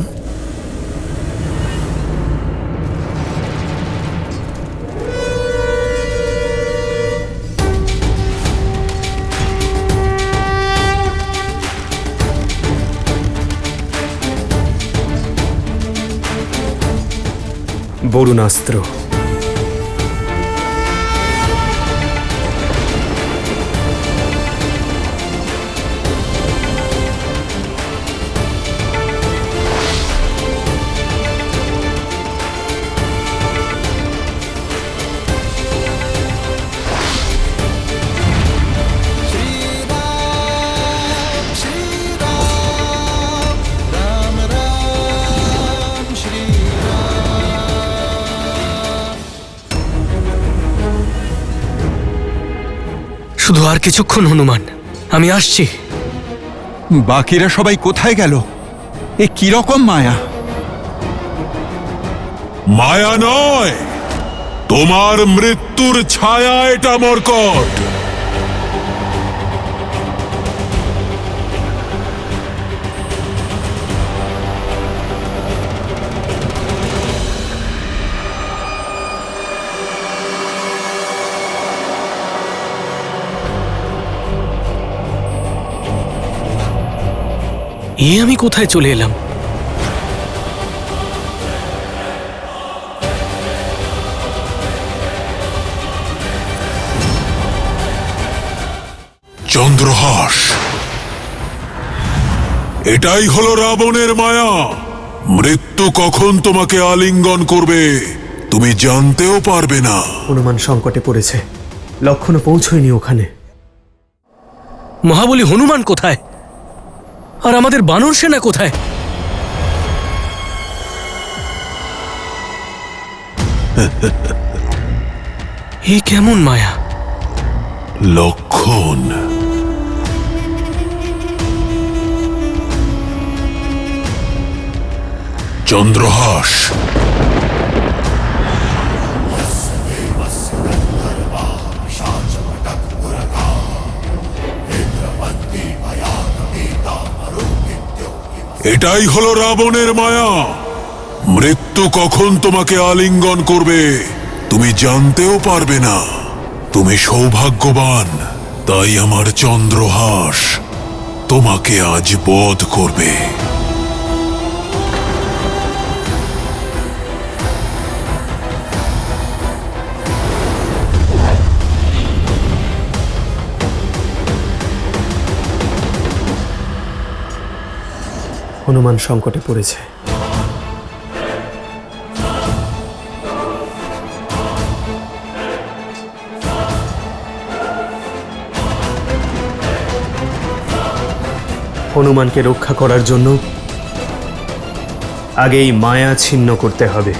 S1: বরুণাস্ত্র।
S8: শুধু আর কিছুক্ষণ হনুমান, আমি আসছি।
S7: বাকিরা সবাই কোথায় গেল? এ কিরকম মায়া?
S6: মায়া নয়, তোমার মৃত্যুর ছায়া এটা মর্কট।
S8: আমি কোথায় চলে এলাম?
S6: চন্দ্রহাস, এটাই হলো রাবণের মায়া। মৃত্যু কখন তোমাকে আলিঙ্গন করবে তুমি জানতেও পারবে না।
S1: হনুমান সংকটে পড়েছে, লক্ষণও পৌঁছয়নি ওখানে।
S8: মহাবলী হনুমান কোথায়? আর আমাদের বানর সেনা কোথায়? এ কেমন মায়া?
S6: লক্ষণ, চন্দ্রহাস, এটাই হলো রাবণের মায়া। মৃত্যু কখন তোমাকে আলিঙ্গন করবে তুমি জানতেও পারবে না। তুমি সৌভাগ্যবান, তাই আমার চন্দ্রহাস তোমাকে আজ বধ করবে।
S1: হনুমান সংকটে পড়েছে। হনুমানকে রক্ষা করার জন্য আগেই মায়া ছিন্ন করতে হবে।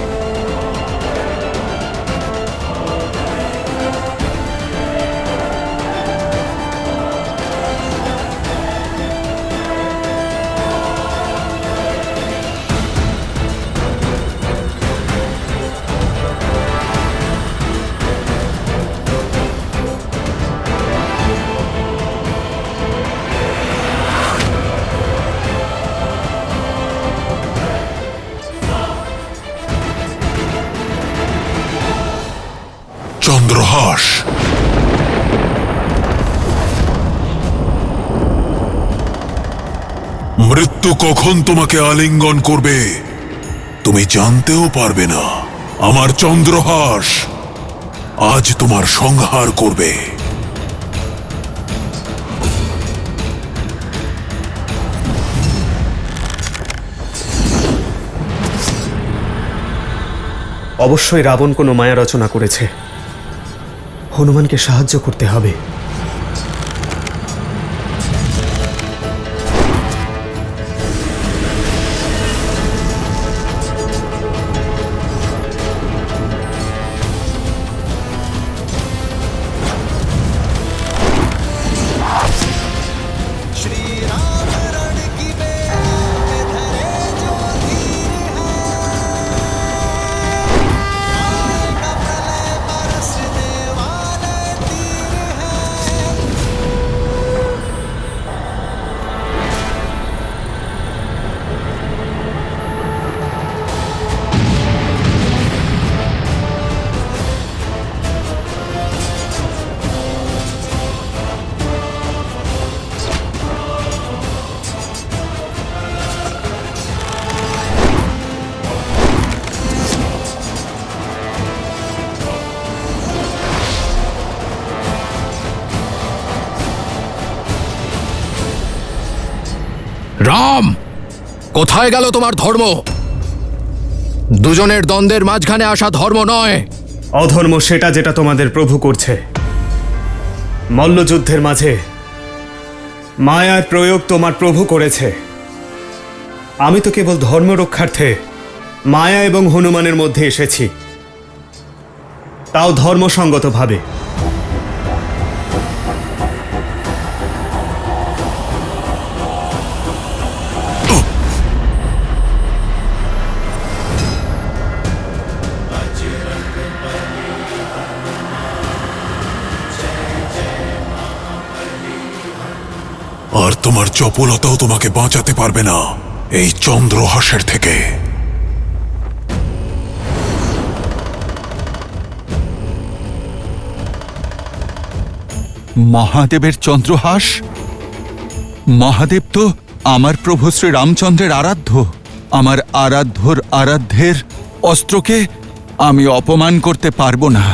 S6: চন্দ্রহাস, মৃত্যু কখন তোমাকে আলিঙ্গন করবে তুমি জানতেও পারবে না। আমার চন্দ্রহাস আজ তোমার সংহার করবে।
S1: অবশ্যই রাবণ কোনো মায়া রচনা করেছে। হনুমানকে সাহায্য করতে হবে।
S11: রাম, কোথায় গেল তোমার ধর্ম? দুজনের দ্বন্দ্বের মাঝখানে আসা ধর্ম নয়।
S1: অধর্ম সেটা যেটা তোমাদের প্রভু করছে। মল্লযুদ্ধের মাঝে মায়ার প্রয়োগ তোমার প্রভু করেছে। আমি তো কেবল ধর্ম রক্ষার্থে মায়া এবং হনুমানের মধ্যে এসেছি, তাও ধর্মসঙ্গতভাবে।
S6: আমার চপলতাও তোমাকে বাঁচাতে পারবে না এই চন্দ্রহাসের থেকে।
S7: মহাদেবের চন্দ্রহাস? মহাদেব তো আমার প্রভু শ্রী রামচন্দ্রের আরাধ্য। আমার আরাধ্যর আরাধ্যের অস্ত্রকে আমি অপমান করতে পারবো না।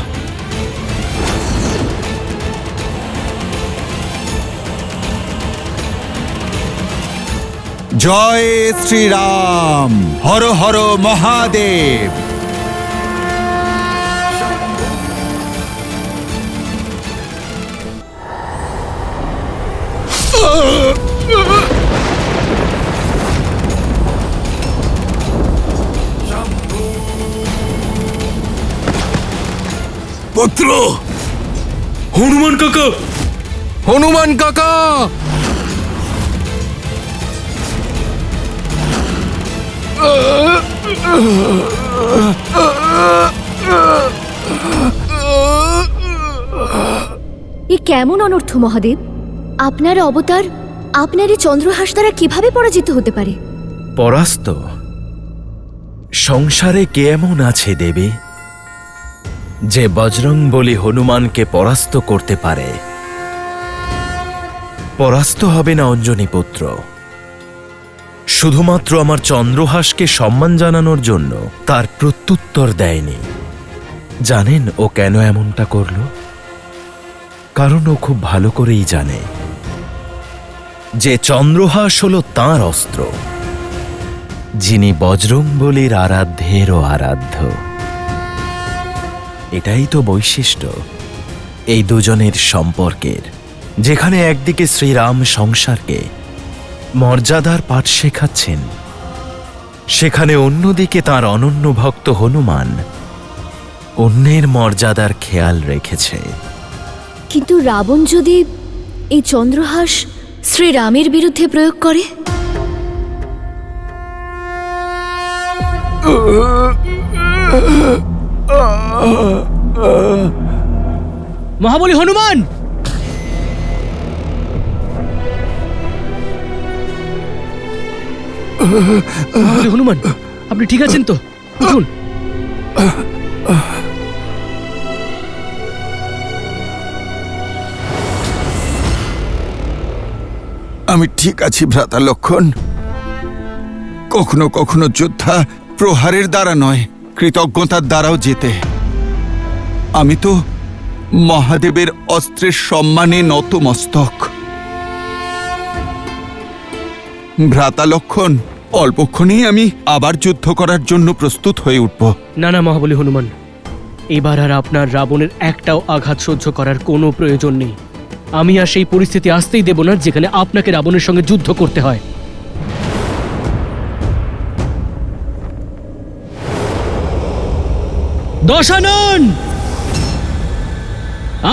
S7: জয় শ্রীরাম, হর হর মহাদেব।
S2: পুত্র,
S9: হনুমান কাকা!
S11: হনুমান কাকা!
S12: এ কেমন অনর্থ মহাদেব? আপনার অবতার আপনার এই চন্দ্রহাস দ্বারা কিভাবে পরাজিত হতে পারে?
S13: পরাস্ত? সংসারে কে এমন আছে দেবী যে বজরংবলী হনুমানকে পরাস্ত করতে পারে? পরাস্ত হবে না অঞ্জনী পুত্র। শুধুমাত্র আমার চন্দ্রহাসকে সম্মান জানানোর জন্য তার প্রত্যুত্তর দেয়নি। জানেন ও কেন এমনটা করল? কারণ ও খুব ভালো করেই জানে যে চন্দ্রহাস হল তাঁর অস্ত্র, যিনি বজরংবলীর আরাধ্যেরও আরাধ্য। এটাই তো বৈশিষ্ট্য এই দুজনের সম্পর্কের, যেখানে একদিকে শ্রীরাম সংসারকে মর্যাদার পাঠ শেখাচ্ছেন, সেখানে অন্যদিকে তার অনন্য ভক্ত হনুমান অন্যের মর্যাদার খেয়াল রেখেছে।
S12: কিন্তু রাবণ যদি এই চন্দ্রহাস শ্রীরামের বিরুদ্ধে প্রয়োগ করে?
S8: মহাবলী হনুমান! মহাবলী হনুমান, আপনি ঠিক আছেন তো? উঠুন।
S7: আমি ঠিক আছি ভ্রাতা লক্ষণ। কখনো কখনো যোদ্ধা প্রহারের দ্বারা নয়, কৃতজ্ঞতার দ্বারাও জেতে। আমি তো মহাদেবের অস্ত্রের সম্মানে নতমস্তক। ভ্রাতা লক্ষণ, অল্পক্ষণেই আমি আবার যুদ্ধ করার জন্য প্রস্তুত হয়ে উঠব।
S8: না না মহাবলী হনুমান, এবার আর আপনার রাবণের একটাও আঘাত সহ্য করার কোনো প্রয়োজন নেই। আমি আর সেই পরিস্থিতি আসতেই দেব না যেখানে আপনাকে রাবণের সঙ্গে যুদ্ধ করতে হয়। দশানন!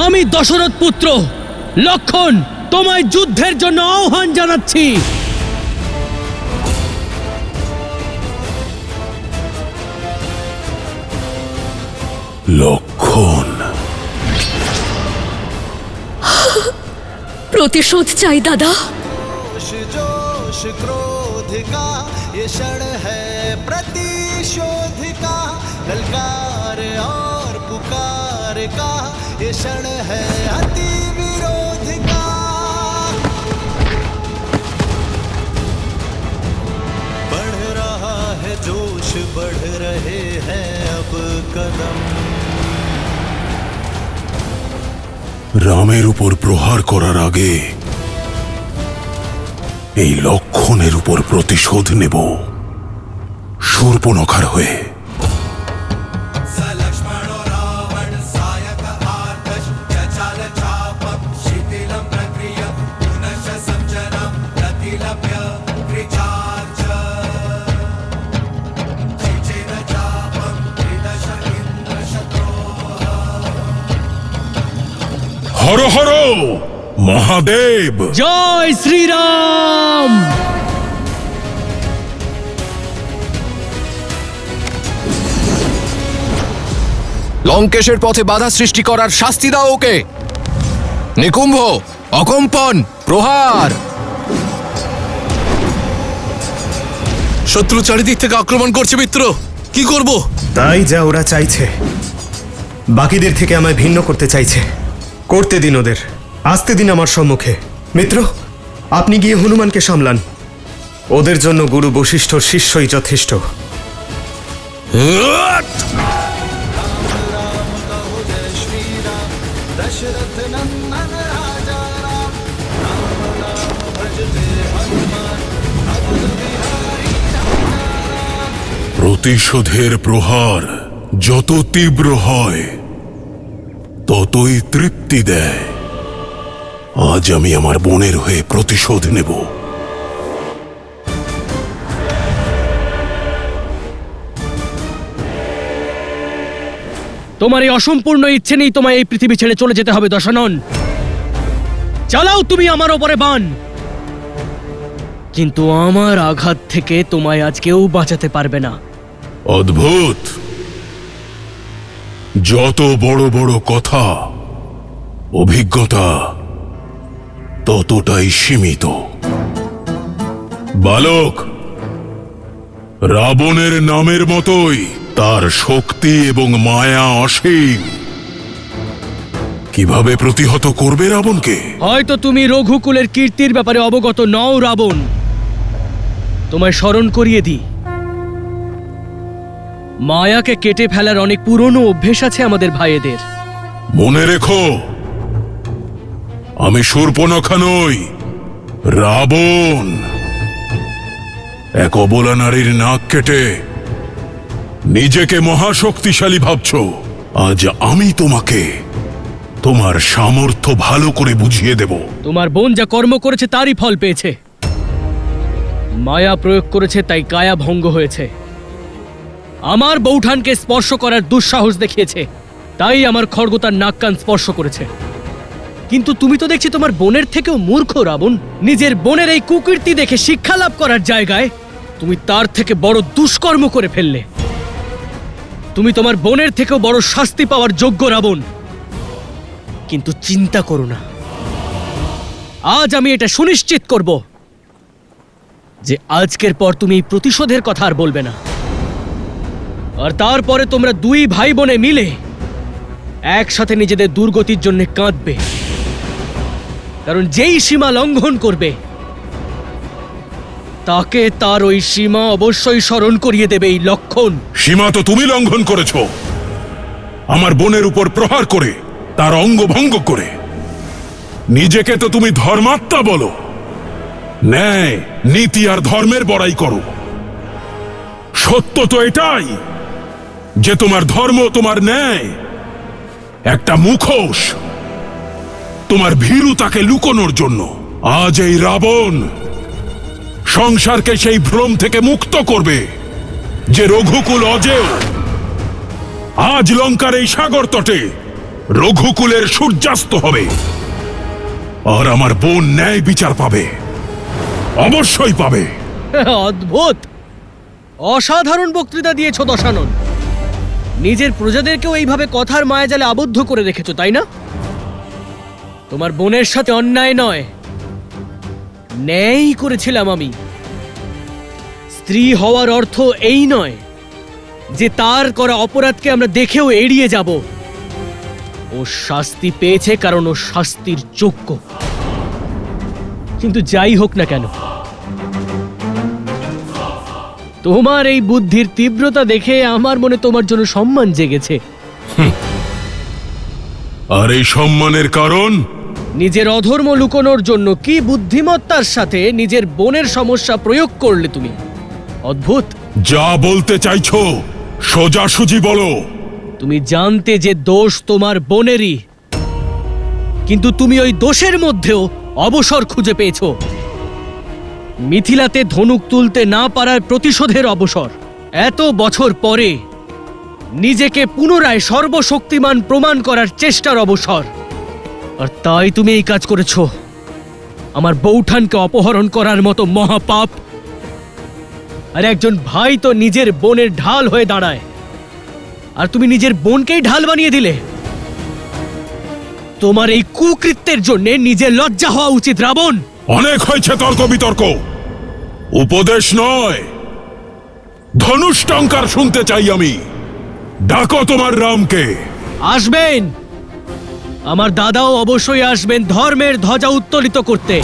S8: আমি দশরথ পুত্র লক্ষণ তোমায় যুদ্ধের জন্য আহ্বান জানাচ্ছি।
S6: লক্ষণ,
S12: প্রতিশোধ চাই দাদা।
S10: जोश क्रोध का ये क्षण है प्रतिशोध का, ललकार और पुकार का ये क्षण है अति विरोध का। बढ़ रहा है जोश, बढ़ रहे हैं अब कदम।
S6: রামের উপর প্রহার করার আগে এই লক্ষণের উপর প্রতিশোধ নেব শূর্পণখার হয়ে। হর হর মহাদেব!
S8: জয় শ্রীরাম!
S11: লঙ্কেশের পথে বাধা সৃষ্টি করার শাস্তি দাও ওকে। নিকুম্ভ, অকম্পন, প্রহার!
S2: শত্রু চারিদিক থেকে আক্রমণ করছে মিত্র, কি করব?
S1: তাই যা ওরা চাইছে, বাকিদের থেকে আমায় ভিন্ন করতে চাইছে। করতে দিন ওদের, আসতে দিন আমার সম্মুখে। মিত্র, আপনি গিয়ে হনুমানকে সামলান। ওদের জন্য গুরু বশিষ্ঠর শিষ্যই যথেষ্ট।
S6: প্রতিশোধের প্রহার যত তীব্র হয় ততই তৃপ্তি দেয়। আজ আমি আমার বোনের হয়ে প্রতিশোধ নেব।
S8: তোমার এই অসম্পূর্ণ ইচ্ছে নেই তোমায় এই পৃথিবী ছেড়ে চলে যেতে হবে দশানন। চালাও তুমি আমার ওপরে বাণ, কিন্তু আমার আঘাত থেকে তোমায় আজ কেউ বাঁচাতে পারবে না।
S6: অদ্ভুত, যত বড় বড় কথা, অভিজ্ঞতা ততটাই সীমিত। বালক, রাবণের নামের মতোই তার শক্তি এবং মায়া অসীম। কিভাবে প্রতিহত করবে রাবণকে?
S8: হয়তো তুমি রঘুকুলের কীর্তির ব্যাপারে অবগত নও রাবণ। তোমায় স্মরণ করিয়ে দিই, মায়াকে কেটে ফেলার অনেক পুরনো অভ্যেস আছে আমাদের ভাইয়েদের।
S6: মনে রেখো, আমি শূর্পণখা নই, রাবণ। এক অবলা নারীর নাক কেটে নিজেকে মহাশক্তিশালী ভাবছ। আজ আমি তোমাকে তোমার সামর্থ্য ভালো করে বুঝিয়ে দেব।
S8: তোমার বোন যা কর্ম করেছে তারই ফল পেয়েছে। মায়া প্রয়োগ করেছে, তাই কায়া ভঙ্গ হয়েছে। আমার বৌঠানকে স্পর্শ করার দুঃসাহস দেখিয়েছে, তাই আমার খড়গ তার নাক কান স্পর্শ করেছে। কিন্তু তুমি তো দেখছি তোমার বোনের থেকেও মূর্খ রাবণ। নিজের বোনের এই কুকীর্তি দেখে শিক্ষা লাভ করার জায়গায় তুমি তার থেকে বড় দুষ্কর্ম করে ফেললে। তুমি তোমার বোনের থেকেও বড় শাস্তি পাওয়ার যোগ্য রাবণ। কিন্তু চিন্তা করো না, আজ আমি এটা সুনিশ্চিত করব যে আজকের পর তুমি এই প্রতিশোধের কথা আর বলবে না। আর তারপরে তোমরা দুই ভাই বোনে মিলে একসাথে নিজেদের দুর্গতির জন্য কাঁদবে। কারণ যেই সীমা লঙ্ঘন করবে তাকে তার ওই সীমা অবশ্যই স্মরণ করিয়ে দেবে এই লক্ষণ।
S6: সীমা তো তুমি লঙ্ঘন করেছ, আমার বোনের উপর প্রহার করে, তার অঙ্গ ভঙ্গ করে। নিজেকে তো তুমি ধর্মাত্মা বলো, ন্যায় নীতি আর ধর্মের বড়াই করো। সত্য তো এটাই যে তোমার ধর্ম, তোমার ন্যায় একটা মুখোশ, তোমার ভীরুতাকে লুকোনোর জন্য। আজ এই রাবণ সংসারকে সেই ভ্রম থেকে মুক্ত করবে যে রঘুকুল অজেয়। আজ লঙ্কার এই সাগর তটে রঘুকুলের সূর্যাস্ত হবে, আর আমার বোন ন্যায় বিচার পাবে, অবশ্যই পাবে।
S8: অদ্ভুত, অসাধারণ বক্তৃতা দিয়েছ দশানন। নিজের প্রজাদেরকেও এইভাবে কথার মায়াজালে আবদ্ধ করে রেখেছো, তাই না? তোমার বোনের সাথে অন্যায় নয়, ন্যায় করেছিলাম আমি। স্ত্রী হওয়ার অর্থ এই নয় যে তার করা অপরাধকে আমরা দেখেও এড়িয়ে যাব। ও শাস্তি পেয়েছে কারণ ও শাস্তির যোগ্য। কিন্তু যাই হোক না কেন, তোমার এই বুদ্ধির তীব্রতা দেখে আমার মনে তোমার জন্য সম্মান জেগেছে।
S6: আর এই সম্মানের কারণ?
S8: নিজের অধর্ম লুকোনোর জন্য কি বুদ্ধিমত্তার সাথে নিজের বোনের সমস্যা প্রয়োগ করলে তুমি। অদ্ভুত।
S6: যা বলতে চাইছো সোজাসুজি বলো।
S8: তুমি জানতে যে দোষ তোমার বোনেরই, কিন্তু তুমি ওই দোষের মধ্যেও অবসর খুঁজে পেয়েছো। মিথিলাতে ধনুক তুলতে না পারার প্রতিশোধের অবসর, এত বছর পরে নিজেকে পুনরায় সর্বশক্তিমান প্রমাণ করার চেষ্টার অবসর। আর তাই তুমি এই কাজ করেছো, আমার বৌঠানকে অপহরণ করার মতো মহাপাপ। আর একজন ভাই তো নিজের বোনের ঢাল হয়ে দাঁড়ায়, আর তুমি নিজের বোনকেই ঢাল বানিয়ে দিলে। তোমার এই কুকৃত্যের জন্য নিজের লজ্জা হওয়া উচিত রাবণ।
S6: অনেক হয়েছে তর্ক বিতর্ক, উপদেশ নয় ধনুষ টঙ্কার শুনতে চাই আমি। ডাকো তোমার রামকে।
S8: আসবেন, আমার দাদাও অবশ্যই আসবেন ধর্মের ধ্বজা উত্তোলিত করতে।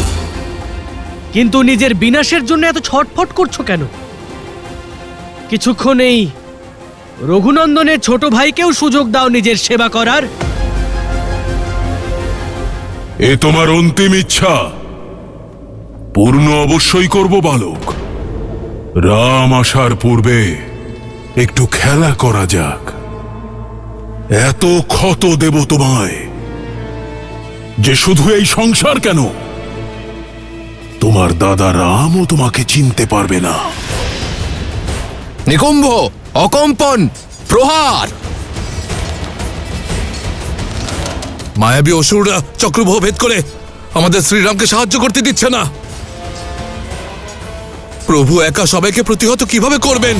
S8: কিন্তু নিজের বিনাশের জন্য এত ছটফট করছো কেন? কিছুক্ষণ এই রঘুনন্দনের ছোট ভাইকেও সুযোগ দাও নিজের সেবা করার।
S6: এ তোমার অন্তিম ইচ্ছা? পূর্ণ অবশ্যই করব বালক। রাম আসার পূর্বে একটু খেলা করা যাক। এত ক্ষত দেব তোমায় যে শুধু এই সংসার কেন, তোমার দাদা রামও তোমাকে চিনতে পারবে না।
S11: নিকুম্ভ, অকম্পন, প্রহার! মায়াবী অসুররা চক্রব্যূহ ভেদ করে আমাদের শ্রীরামকে সাহায্য করতে দিচ্ছে না। প্রভু একা সবাইকে প্রতিহত কিভাবে করবেন?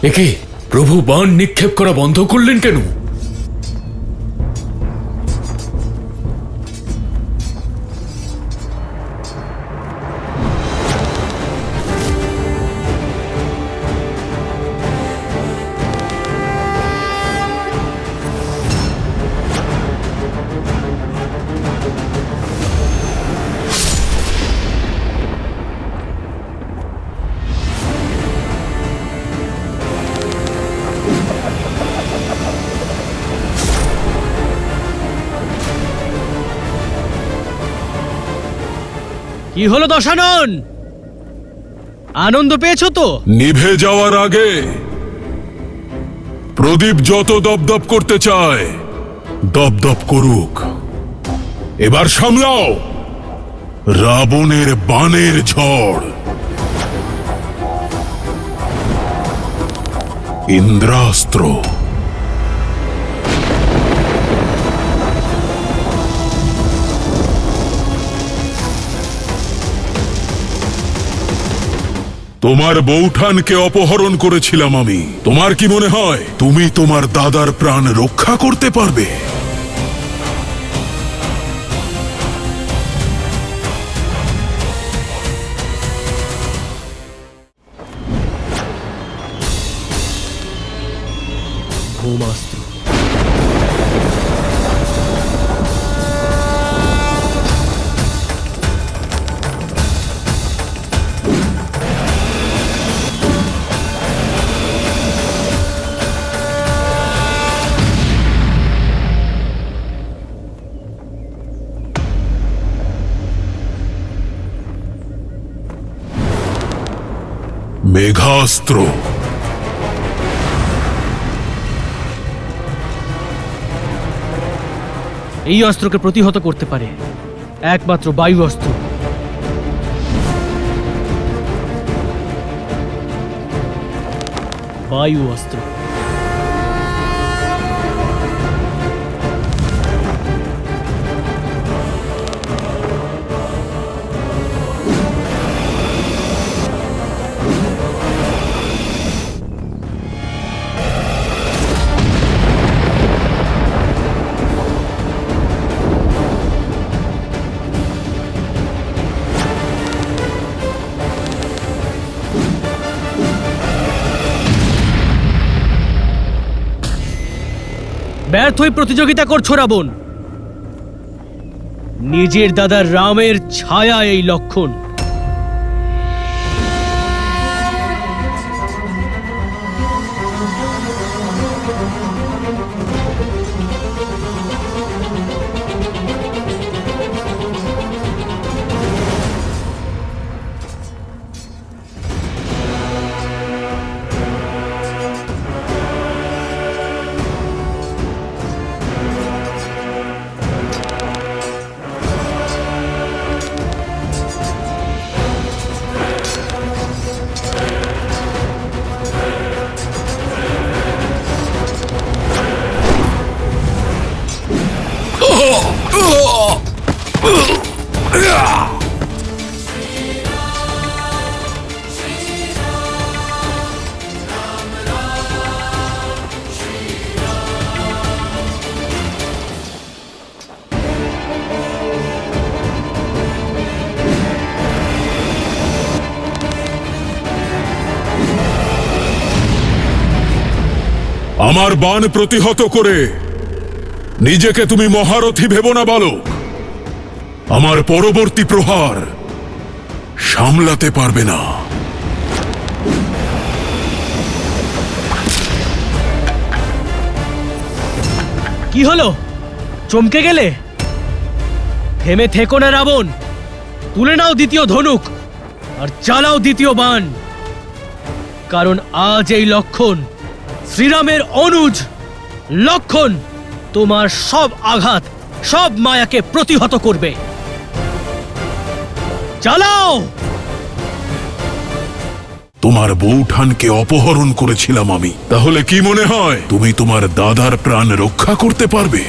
S9: একে প্রভু বাণ নিক্ষেপ করা বন্ধ করলেন কেন?
S8: কি হলো দশানন, আনন্দ পেয়েছো তো?
S6: নিভে যাওয়ার আগে প্রদীপ যত দপদপ করতে চায় দপদপ করুক। এবার সামলাও রাবণের বাণের ঝড়। ইন্দ্রাস্ত্র। তোমার বৌঠানকে অপহরণ করেছিলাম আমি। তোমার কি মনে হয় তুমি তোমার দাদার প্রাণ রক্ষা করতে পারবে?
S8: ভৌমাস্ত্র।
S6: মেঘাস্ত্র।
S8: এই অস্ত্রকে প্রতিহত করতে পারে একমাত্র বায়ু অস্ত্র। বায়ু অস্ত্র। ব্যর্থই প্রতিযোগিতা করছো রাবণ। নিজের দাদা রামের ছায়া এই লক্ষণ।
S6: আমার বাণ প্রতিহত করে নিজেকে তুমি মহারথী ভেবো না বালক। আমার পরবর্তী প্রহার সামলাতে পারবে না।
S8: কি হলো? চমকে গেলে? থেমে থেকো না রাবণ, তুলে নাও দ্বিতীয় ধনুক আর চালাও দ্বিতীয় বাণ। কারণ আজ এই লক্ষণ, শ্রীরামের অনুজ লক্ষণ, তোমার সব আঘাত, সব মায়াকে প্রতিহত করবে। চালাও।
S6: তোমার বৌঠানকে অপহরণ করেছিলাম আমি, তাহলে কি মনে হয় তুমি তোমার দাদার প্রাণ রক্ষা করতে পারবে?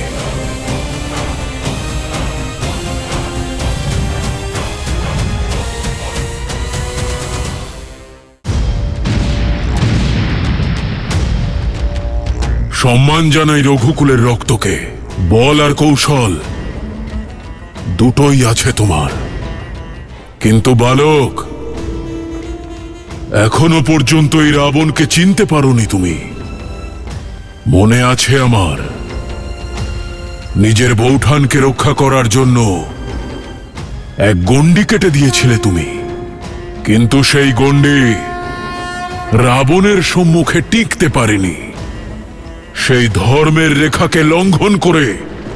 S6: সম্মান জানাই রঘুকুলের রক্তকে। বল আর কৌশল দুটোই আছে তোমার, কিন্তু বালক, এখনো পর্যন্ত এই রাবণকে চিনতে পারোনি তুমি। মনে আছে আমার, নিজের বৌঠানকে রক্ষা করার জন্য এক গণ্ডি কেটে দিয়েছিলে তুমি, কিন্তু সেই গণ্ডি রাবণের সম্মুখে টিকতে পারেনি। সেই ধর্মের রেখাকে লঙ্ঘন করে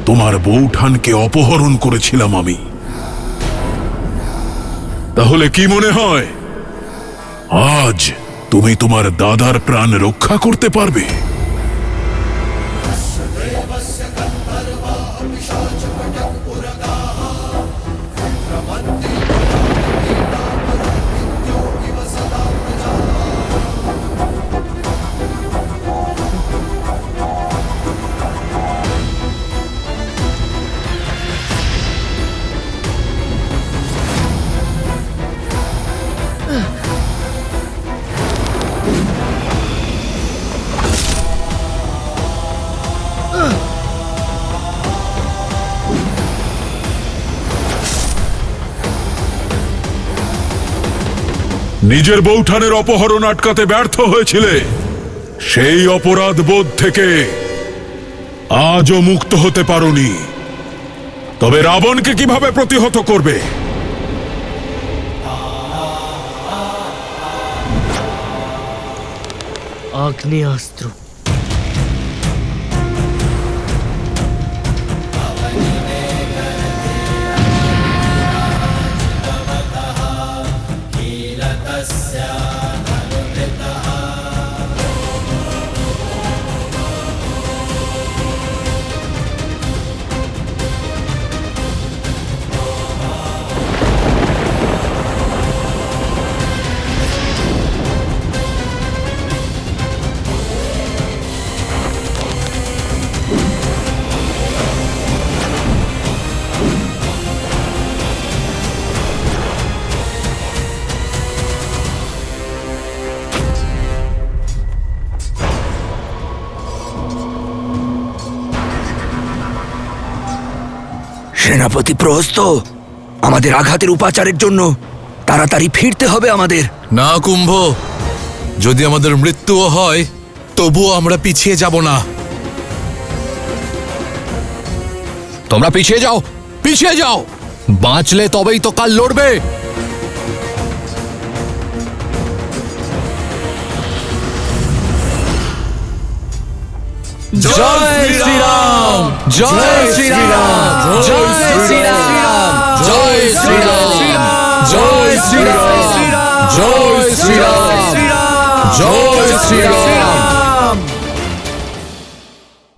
S6: তোমার বৌঠানকে অপহরণ করেছিলাম আমি। তাহলে কি মনে হয় আজ তুমি তোমার দাদার প্রাণ রক্ষা করতে পারবে? নিজের বৌঠানের অপহরণ আটকাতে ব্যর্থ হয়েছিলে, সেই অপরাধ বোধ থেকে আজও মুক্ত হতে পারোনি। তবে রাবণকে কিভাবে প্রতিহত করবে?
S8: আগ্নেয়াস্ত্র।
S3: সেনাপতি প্রহস্ত, আমাদের আঘাতের উপাচারের জন্য তাড়াতাড়ি ফিরতে হবে আমাদের।
S11: না কুম্ভ, যদি আমাদের মৃত্যুও হয় তবুও আমরা পিছিয়ে যাব না। তোমরা পিছিয়ে যাও, পিছিয়ে যাও, বাঁচলে তবেই তো কাল লড়বে।
S3: জয় শ্রীরাম, জয় শ্রীরাম, জয় শ্রীরাম, জয় শ্রীরাম, জয় শ্রীরাম, জয় শ্রীরাম, জয় শ্রীরাম।